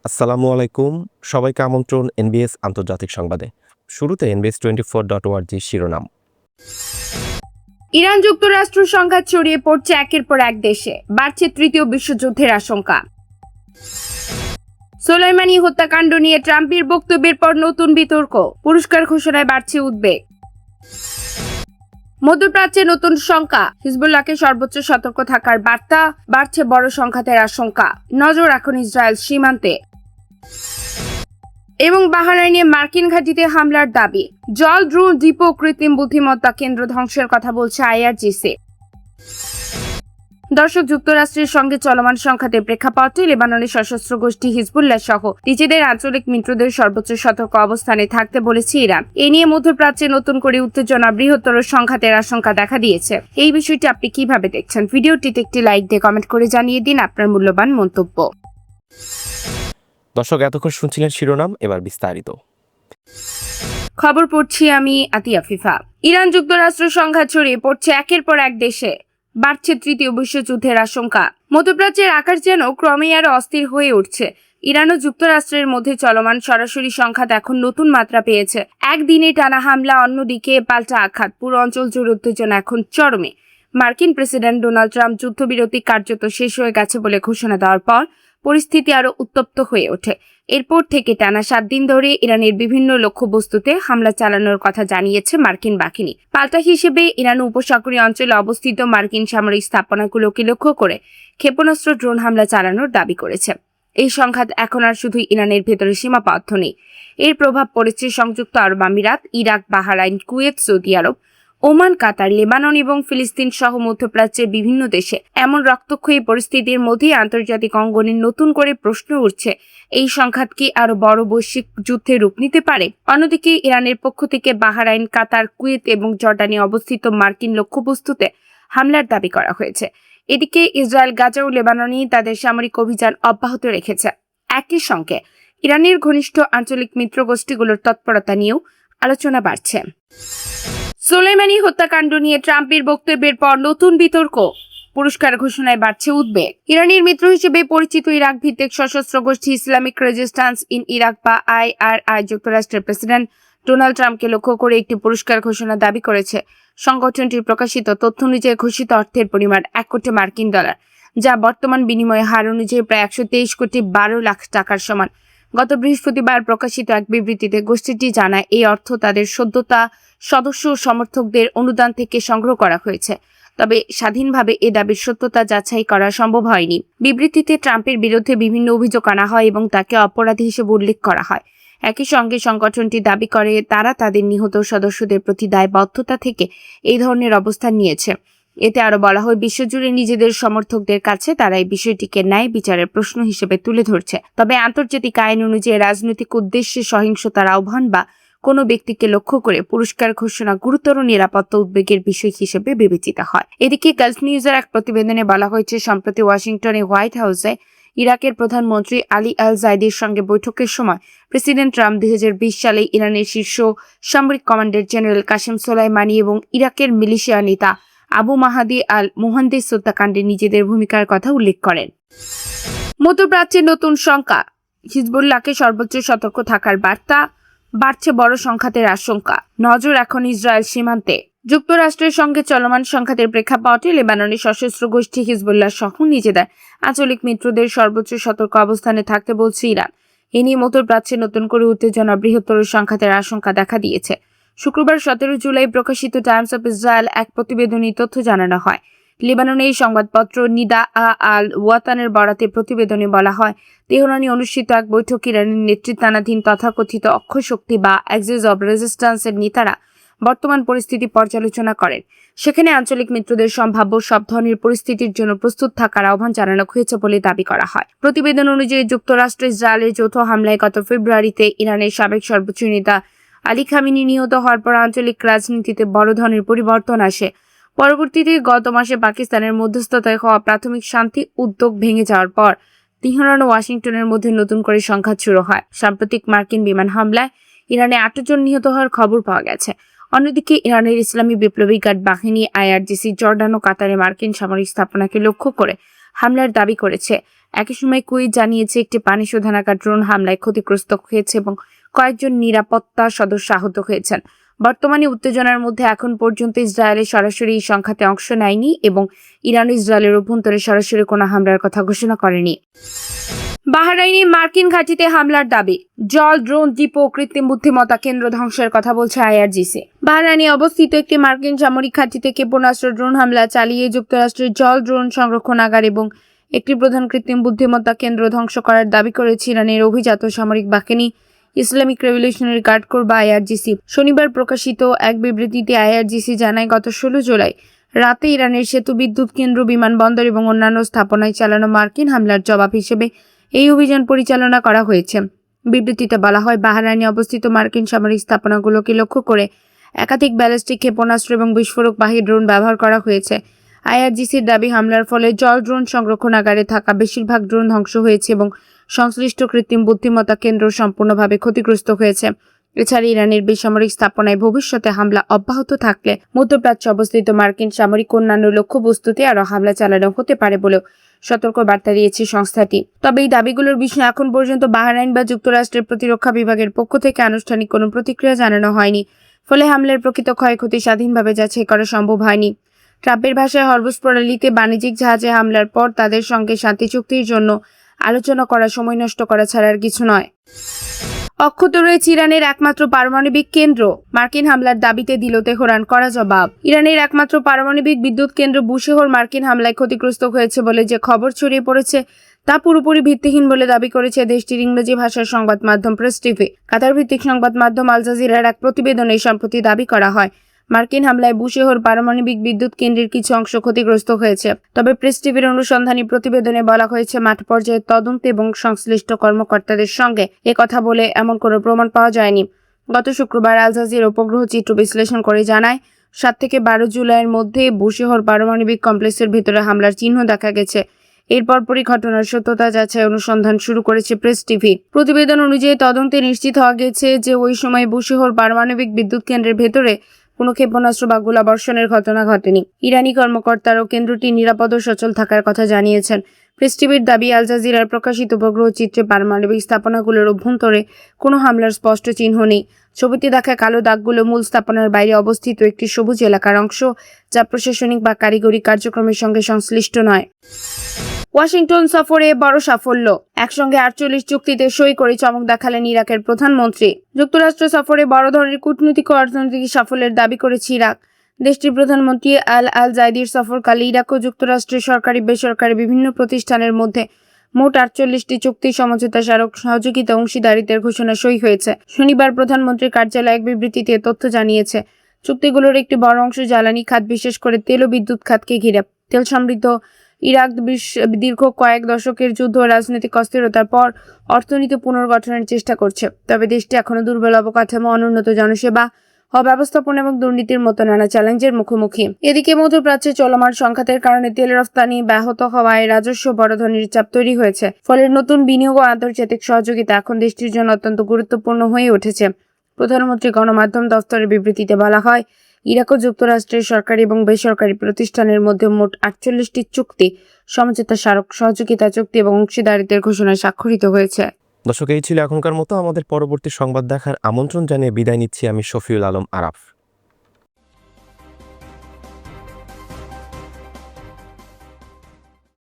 আসসালামু আলাইকুম। সবাইকে আমন্ত্রণ এনবিএস আন্তর্জাতিক সংবাদে। শুরুতে NBS24.org শিরোনাম। ইরান যুক্তরাষ্ট্র সংঘাত ছড়িয়ে পড়ছে একের পর এক দেশে, বাড়ছে তৃতীয় বিশ্বযুদ্ধের আশঙ্কা। সোলাইমানি হত্যাকাণ্ড নিয়ে ট্রাম্পের বক্তব্যের পর নতুন বিতর্ক, পুরস্কার ঘোষণায় বাড়ছে উদ্বেগ। মধ্যপ্রাচ্যে নতুন শঙ্কা, হিজবুল্লাহকে সর্বোচ্চ সতর্ক থাকার বার্তা, বাড়ছে বড় সংঘাতের আশঙ্কা, নজর এখন ইসরায়েল সীমান্তে। এবং বাহরাইনে মার্কিন ঘাঁটিতে হামলার দাবি, জল, ড্রোন, ডিপো, কৃত্রিম বুদ্ধিমত্তা কেন্দ্র ধ্বংসের কথা বলছে IRGC। দর্শক, যুক্তরাষ্ট্রের সঙ্গে চলমান সংঘাতের প্রেক্ষাপটে লেবাননের সশস্ত্র গোষ্ঠী হিজবুল্লাহ সহ নিজেদের আঞ্চলিক মিত্রদের সর্বোচ্চ সতর্ক অবস্থানে থাকতে বলেছে ইরান। এ নিয়ে মধ্যপ্রাচ্যে নতুন করে উত্তেজনা, বৃহত্তর সংঘাতের আশঙ্কা দেখা দিয়েছে। এই বিষয়টি আপনি কিভাবে দেখছেন? ভিডিওটিতে একটি লাইক দিয়ে কমেন্ট করে জানিয়ে দিন আপনার মূল্যবান মন্তব্য। দর্শক, এতক্ষণ শুনছিলেন শিরোনাম, এবার বিস্তারিত। খবর পড়ছি আমি আতিয়া ফিফা। ইরান যুক্তরাষ্ট্র সংঘাত ছড়িয়ে পড়ছে একের পর এক দেশে, বাড়ছে তৃতীয় বিশ্বযুদ্ধের আশঙ্কা। মধ্যপ্রাচ্যের আকাশ যেন ক্রমেই আরো অস্থির হয়ে উঠছে। ইরান ও যুক্তরাষ্ট্রের মধ্যে চলমান সরাসরি সংঘাত এখন নতুন মাত্রা পেয়েছে। একদিনে টানা হামলা, অন্যদিকে পাল্টা আঘাত, পুরো অঞ্চল জুড়ে উত্তেজনা এখন চরমে। মার্কিন প্রেসিডেন্ট ডোনাল্ড ট্রাম্প যুদ্ধবিরতি কার্যত শেষ হয়ে গেছে বলে ঘোষণা দেওয়ার পর পরিস্থিতি আরো উত্তপ্ত হয়ে ওঠে। এরপর থেকে টানা 7 দিন ধরে ইরানের বিভিন্ন লক্ষ্যবস্তুতে হামলা চালানোর কথা জানিয়েছে মার্কিন বাহিনী। পাল্টা হিসেবে ইরান উপসাগরীয় অঞ্চলে অবস্থিত মার্কিন সামরিক স্থাপনাগুলোকে লক্ষ্য করে ক্ষেপণাস্ত্র, ড্রোন হামলা চালানোর দাবি করেছে। এই সংঘাত এখন আর শুধু ইরানের ভেতরে সীমাবদ্ধ নেই। এর প্রভাব পড়েছে সংযুক্ত আরব আমিরাত, ইরাক, বাহরাইন, কুয়েত, সৌদি আরব, ওমান, কাতার, লেবানন এবং ফিলিস্তিন সহ মধ্যপ্রাচ্যের বিভিন্ন দেশে। এমন রক্তক্ষয়ী পরিস্থিতির মধ্যেই আন্তর্জাতিক অঙ্গনে নতুন করে প্রশ্ন উঠছে, এই সংঘাত কি আরো বড় বৈশ্বিক যুদ্ধে রূপ নিতে পারে? অন্যদিকে ইরানের পক্ষ থেকে বাহরাইন, কাতার, কুয়েত এবং জর্ডানে অবস্থিত মার্কিন লক্ষ্যবস্তুতে হামলার দাবি করা হয়েছে। এদিকে ইসরায়েল গাজা ও লেবাননে তাদের সামরিক অভিযান অব্যাহত রেখেছে। একই সঙ্গে ইরানের ঘনিষ্ঠ আঞ্চলিক মিত্র গোষ্ঠীগুলোর তৎপরতা নিয়েও আলোচনা বাড়ছে। সোলাইমানি হত্যাকাণ্ড নিয়ে ট্রাম্পের বক্তব্যের পর নতুন বিতর্ক, পুরস্কার ঘোষণায় বাড়ছে উদ্বেগ। ইরানের মিত্র হিসেবে পরিচিত ইরাক ভিত্তিক সশস্ত্র গোষ্ঠী ইসলামিক রেজিস্ট্যান্স ইন ইরাক বা IRI যুক্তরাষ্ট্রের প্রেসিডেন্ট ডোনাল্ড ট্রাম্পকে লক্ষ্য করে একটি পুরস্কার ঘোষণা দাবি করেছে। সংগঠনটির প্রকাশিত তথ্য অনুযায়ী ঘোষিত অর্থের পরিমাণ $1 কোটি, যা বর্তমান বিনিময়ে হার অনুযায়ী প্রায় 123 কোটি 12 লাখ টাকার সমান। গত বৃহস্পতিবার প্রকাশিত এক বিবৃতিতে গোষ্ঠীটি জানায়, এই অর্থ তাদের সদ্যতা সদস্য ও সমর্থকদের অনুদান থেকে সংগ্রহ করা হয়েছে। তবে স্বাধীনভাবে এ দাবির সত্যতা যাচাই করা সম্ভব হয়নি। বিবৃতিতে ট্রাম্পের বিরুদ্ধে বিভিন্ন অভিযোগ আনা হয় এবং তাকে অপরাধী হিসেবে উল্লেখ করা হয়। একই সঙ্গে সংগঠনটি দাবি করে তারা তাদের নিহত সদস্যদের প্রতি দায়বদ্ধতা থেকে এই ধরনের অবস্থান নিয়েছে। এতে আরো বলা হয়, বিশ্বজুড়ে নিজেদের সমর্থকদের কাছে তারা এই বিষয়টিকে ন্যায় বিচারের প্রশ্ন হিসেবে তুলে ধরছে। তবে আন্তর্জাতিক আইন অনুযায়ী রাজনৈতিক উদ্দেশ্যে সহিংসতার আহ্বান বা কোনো ব্যক্তিকে লক্ষ্য করে পুরস্কার ঘোষণা গুরুতর নিরাপত্তা উদ্বেগের বিষয় হিসেবে বিবেচিত হয়। এদিকে গালফ নিউজের এক প্রতিবেদনে বলা হয়েছে, সম্প্রতি ওয়াশিংটনে হোয়াইট হাউসে ইরাকের প্রধানমন্ত্রী আলী আল জাইদির সঙ্গে বৈঠকের সময় প্রেসিডেন্ট ট্রাম্প 2020 সালে ইরানের শীর্ষ সামরিক কমান্ডার জেনারেল কাসেম সোলাইমানি এবং ইরাকের মিলিশিয়া নেতা আবু মাহাদি আল মুহান্দিস হত্যাকাণ্ডে নিজেদের ভূমিকার কথা উল্লেখ করেন। মধ্যপ্রাচ্যে নতুন শঙ্কা, হিজবুল্লাহকে সর্বোচ্চ সতর্ক থাকার বার্তা, বাড়ছে বড় সংঘাতের আশঙ্কা, নজর এখন ইসরায়েল সীমান্তে। যুক্তরাষ্ট্রের সঙ্গে চলমান সংঘাতের প্রেক্ষাপটে লেবাননের সশস্ত্র গোষ্ঠী হিজবুল্লাহ সহ নিজেদের আঞ্চলিক মিত্রদের সর্বোচ্চ সতর্ক অবস্থানে থাকতে বলছে ইরান। এ নিয়ে মধ্যপ্রাচ্যে নতুন করে উত্তেজনা, বৃহত্তর সংঘাতের আশঙ্কা দেখা দিয়েছে। শুক্রবার 17 জুলাই প্রকাশিত টাইমস অফ ইসরায়েল এক প্রতিবেদনী তথ্য জানানো হয়। লেবাননের সংবাদপত্র নিদা আল ওয়াতানের বরাতে প্রতিবেদনে বলা হয়, তেহরানে অনুষ্ঠিত এক বৈঠক ইরানের নেতৃত্বাধীন তথাকথিত অক্ষয় শক্তি বা অ্যাক্সিস অব রেজিস্ট্যান্সের নেতারা বর্তমান পরিস্থিতি পর্যালোচনা করেন। সেখানে আঞ্চলিক মিত্রদের সম্ভাব্য সব ধরনের পরিস্থিতির জন্য প্রস্তুত থাকার আহ্বান জানানো হয়েছে বলে দাবি করা হয়। প্রতিবেদন অনুযায়ী যুক্তরাষ্ট্র ইসরায়েলের যৌথ হামলায় গত ফেব্রুয়ারিতে ইরানের সাবেক সর্বোচ্চ নেতা আলী খামেনি নিহত হওয়ার পর আঞ্চলিক রাজনীতিতে বড় ধরনের পরিবর্তন আসে। পরবর্তীতে গত মাসে পাকিস্তানের মধ্যস্থতায় হওয়া প্রাথমিক শান্তি উদ্যোগ ভেঙে যাওয়ার পর তেহরান ও ওয়াশিংটনের মধ্যে নতুন করে সংঘাত শুরু হয়। সাম্প্রতিক মার্কিন বিমান হামলায় ইরানে 8 জন নিহত হওয়ার খবর পাওয়া গেছে। অন্যদিকে ইরানের ইসলামী বিপ্লবী গার্ড বাহিনী IRGC জর্ডান ও কাতারে মার্কিন সামরিক স্থাপনাকে লক্ষ্য করে হামলার দাবি করেছে। একই সময় কুইট জানিয়েছে একটি পানি শোধনাগার ড্রোন হামলায় ক্ষতিগ্রস্ত হয়েছে এবং কয়েকজন নিরাপত্তা সদস্য আহত হয়েছেন। বর্তমানে উত্তেজনার মধ্যে এখন পর্যন্ত ইসরায়েলের সরাসরি এই সংঘাতে অংশ নেয়নি এবং ইরান ইসরায়েলের অভ্যন্তরে সরাসরি কোনো হামলার কথা ঘোষণা করেনি। বাহরাইনে মার্কিন ঘাঁটিতে হামলার দাবি। জল, ড্রোন ডিপো, কৃত্রিম বুদ্ধিমত্তা কেন্দ্র ধ্বংসের কথা বলছে আইআরজিসি। বাহরাইনে অবস্থিত একটি মার্কিন সামরিক ঘাঁটিতে ক্ষেপণাস্ত্র ড্রোন হামলা চালিয়ে যুক্তরাষ্ট্রের জল, ড্রোন সংরক্ষণাগার এবং একটি প্রধান কৃত্রিম বুদ্ধিমত্তা কেন্দ্র ধ্বংস করার দাবি করেছে ইরানের অভিজাত সামরিক বাহিনী ইসলামিক রেভলিউশনারি গার্ড কোর বা আইআরজিসি। শনিবার প্রকাশিত এক বিবৃতিতে আইআরজিসি জানায়, গত 16 জুলাই রাতে ইরানের সেতু, বিদ্যুৎ কেন্দ্র, বিমানবন্দর এবং অন্যান্য স্থাপনায় চালানো মার্কিন হামলার জবাব হিসেবে এই অভিযান পরিচালনা করা হয়েছে। বিবৃতিতে বলা হয়, বাহরাইনে অবস্থিত মার্কিন সামরিক স্থাপনাগুলোকে লক্ষ্য করে একাধিক ব্যালিস্টিক ক্ষেপণাস্ত্র এবং বিস্ফোরকবাহী ড্রোন ব্যবহার করা হয়েছে। আইআরজিসির দাবি, হামলার ফলে জল, ড্রোন সংরক্ষণাগারে থাকা বেশিরভাগ ড্রোন ধ্বংস হয়েছে এবং সংশ্লিষ্ট কৃত্রিম বুদ্ধিমত্তা কেন্দ্র সম্পূর্ণভাবে ক্ষতিগ্রস্ত হয়েছে। এছাড়া ইরানের বেসামরিক স্থাপনায় ভবিষ্যতে হামলা অব্যাহত থাকলে মধ্যপ্রাচ্যে অবস্থিত মার্কিন সামরিক অন্যান্য লক্ষ্যবস্তুতে আরও হামলা চালানো হতে পারে বলেও সতর্ক বার্তা দিয়েছে সংস্থাটি। তবে এই দাবিগুলোর বিষয়ে এখন পর্যন্ত বাহরাইন বা যুক্তরাষ্ট্রের প্রতিরক্ষা বিভাগের পক্ষ থেকে আনুষ্ঠানিক কোনো প্রতিক্রিয়া জানানো হয়নি। ফলে হামলার প্রকৃত ক্ষয়ক্ষতি স্বাধীনভাবে যাচাই করা সম্ভব হয়নি। ট্রাম্পের ভাষায়, হরমুজ প্রণালীতে বাণিজ্যিক জাহাজে হামলার পর তাদের সঙ্গে শান্তি চুক্তির জন্য আলোচনা করা সময় নষ্ট করা ছাড়া আর কিছু নয়। অক্ষত রয়েছে ইরানের একমাত্র পারমাণবিক কেন্দ্র। মার্কিন হামলার দাবিতে দিল তেহরান কড়া জবাব। ইরানের একমাত্র পারমাণবিক বিদ্যুৎ কেন্দ্র বুশেহর মার্কিন হামলায় ক্ষতিগ্রস্ত হয়েছে বলে যে খবর ছড়িয়ে পড়েছে তা পুরোপুরি ভিত্তিহীন বলে দাবি করেছে দেশটির ইংরেজি ভাষার সংবাদ মাধ্যম প্রেস টিভি। কাতার ভিত্তিক সংবাদ মাধ্যম আল জাজিরার এক প্রতিবেদনে সম্প্রতি দাবি করা হয়, মার্কিন হামলায় বুশেহর পারমাণবিক বিদ্যুৎ কেন্দ্রের কিছু অংশ ক্ষতিগ্রস্ত হয়েছে। তবে প্রেস টিভির অনুসন্ধানী প্রতিবেদনে বলা হয়েছে, মাঠ পর্যায়ে তদন্ত এবং সংশ্লিষ্ট কর্মকর্তাদের সঙ্গে কথা বলে এমন কোনো প্রমাণ পাওয়া যায়নি। গত শুক্রবার আল জাজিরা উপগ্রহ চিত্র বিশ্লেষণ করে জানায়, 7 থেকে 12 জুলাইয়ের মধ্যে বুশেহর পারমাণবিক কমপ্লেক্সের ভেতরে হামলার চিহ্ন দেখা গেছে। এরপরই ঘটনার সত্যতা যাচাই অনুসন্ধান শুরু করেছে প্রেস টিভি। প্রতিবেদন অনুযায়ী তদন্তে নিশ্চিত হওয়া গেছে যে ওই সময় বুশেহর পারমাণবিক বিদ্যুৎ কেন্দ্রের ভেতরে কোনো ক্ষেপণাস্ত্র বা গোলাবর্ষণের ঘটনা ঘটেনি। ইরানি কর্মকর্তারাও কেন্দ্রটি নিরাপদ ও সচল থাকার কথা জানিয়েছেন। প্রেস টিভির দাবি, আল জাজিরার প্রকাশিত উপগ্রহ চিত্রে পারমাণবিক স্থাপনাগুলোর অভ্যন্তরে কোনো হামলার স্পষ্ট চিহ্ন নেই। ছবিতে দেখা কালো দাগগুলো মূল স্থাপনার বাইরে অবস্থিত একটি সবুজ এলাকার অংশ, যা প্রশাসনিক বা কারিগরি কার্যক্রমের সঙ্গে সংশ্লিষ্ট নয়। ওয়াশিংটন সফরে বড় সাফল্য। একসঙ্গে 48 চুক্তিতে সই করে চমক দেখালেন ইরাকের প্রধানমন্ত্রী। যুক্তরাষ্ট্র সফরে বড় ধরনের কূটনৈতিক ও অর্থনৈতিক সাফল্যের দাবি করেছে ইরাক। দেশটির প্রধানমন্ত্রী আল জাইদির সফরকালে ইরাক ও যুক্তরাষ্ট্রের সরকারি বেসরকারি বিভিন্ন প্রতিষ্ঠানের মধ্যে মোট 48টি চুক্তি সমঝোতা স্মারক সহযোগিতা অংশীদারিত্বের ঘোষণা সই হয়েছে। শনিবার প্রধানমন্ত্রীর কার্যালয় এক বিবৃতিতে তথ্য জানিয়েছে। চুক্তিগুলোর একটি বড় অংশ জ্বালানি খাত, বিশেষ করে তেল ও বিদ্যুৎ খাতকে ঘিরে। তেল সমৃদ্ধ ইরাক দীর্ঘ কয়েক দশকের যুদ্ধ ও রাজনৈতিক অস্থিরতার পর অর্থনীতি পুনর্গঠনের চেষ্টা করছে। তবে দেশটি এখনো দুর্বল অবকাঠামো, অনুন্নত জনসেবা, অব্যবস্থাপনা এবং দুর্নীতির মতো নানা চ্যালেঞ্জের মুখোমুখি। এদিকে মধ্যপ্রাচ্যে চলমান সংঘাতের কারণে তেল রফতানি ব্যাহত হওয়ায় রাজস্ব বড় ধরনের চাপ তৈরি হয়েছে। ফলে নতুন বিনিয়োগ ও আন্তর্জাতিক সহযোগিতা এখন দেশটির জন্য অত্যন্ত গুরুত্বপূর্ণ হয়ে উঠেছে। প্রধানমন্ত্রী গণমাধ্যম দফতরের বিবৃতিতে বলা হয়, ইরাক ও যুক্তরাষ্ট্রের সরকারি এবং বেসরকারি প্রতিষ্ঠানের মধ্যে মোট 48টি চুক্তি সমঝোতা স্মারক সহযোগিতা চুক্তি এবং অংশীদারিত্বের ঘোষণায় স্বাক্ষরিত হয়েছে। দর্শক, এই ছিল এখনকার মতো। আমাদের পরবর্তী সংবাদ দেখার আমন্ত্রণ জানিয়ে বিদায় নিচ্ছি আমি শফিউল আলম আরাফ।